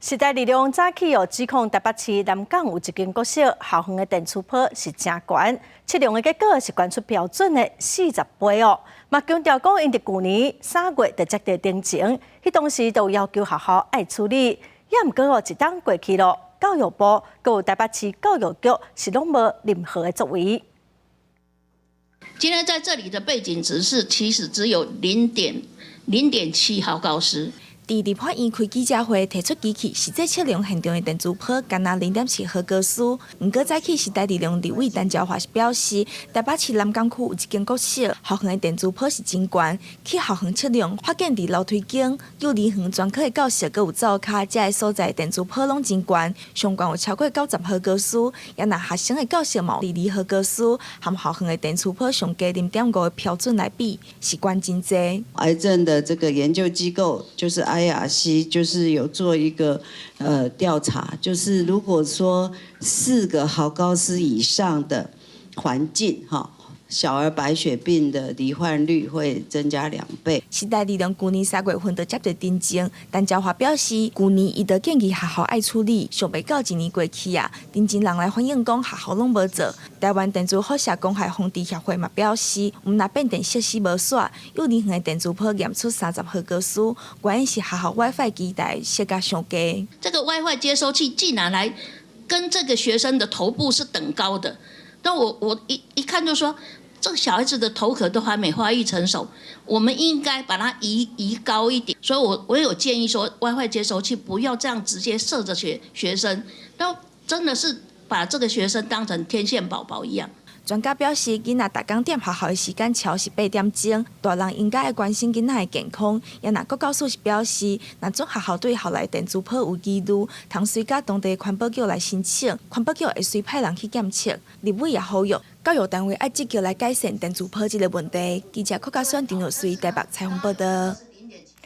时代力量早起指控台北市南港有一间国小校园的电磁波是真悬，测量的结果是悬出标准的40倍哦。嘛强调讲，因伫去年3月就接到定情，迄当时就要求学校爱处理，也毋过一冬过去了，教育部佮有台北市教育局是拢无任何的作为。今天在这里的背景值是，其实只有0.7毫高斯。伫立法院开记者会，提出机器实际测量现场的电磁波，仅拿0.7毫高斯。毋过早起时代力量立委陈椒华是表示，台北市南港区有一间国小，校园的电磁波是真悬。去校园测量，发现伫楼梯间、幼儿园专科的教室，佮有灶骹遮个所在电磁波拢真悬，上悬有超过90毫高斯。也拿学生的教室嘛有22毫高斯，和校园的电磁波上加0.5的标准来比，是悬真济。癌症的这个研究机构就是 IRC 就是有做一个调查，就是如果说4个毫高斯以上的环境小儿白血病的罹患率会增加2倍。时代力量去年3月份就接到定情，陈椒华表示，去年伊就建议学校爱处理，想袂到1年过去啊，定情人来反映讲学校拢无做。台湾电磁辐射公害防治协会嘛表示，若变电设施无煞，幼儿园的电磁波验出30毫高斯，原因是学校 WiFi 基带设价上低。这个 WiFi 接收器竟然来跟这个学生的头部是等高的。那我一看就说，这个小孩子的头壳都还没发育成熟，我们应该把它移高一点。所以我有建议说 ，WiFi 接收器不要这样直接射着学生，那真的是把这个学生当成天线宝宝一样。专家表示，囡仔逐工踮学校的时间超是8点钟，大人应该要关心囡仔的健康。也那国教署是表示，若种学校对校内电磁波有疑虑，通随甲当地环保局来申请，环保局会随派人去检测。立委也呼吁教育单位要积极来改善电磁波这个问题。记者柯家选陈若水台北采访报道。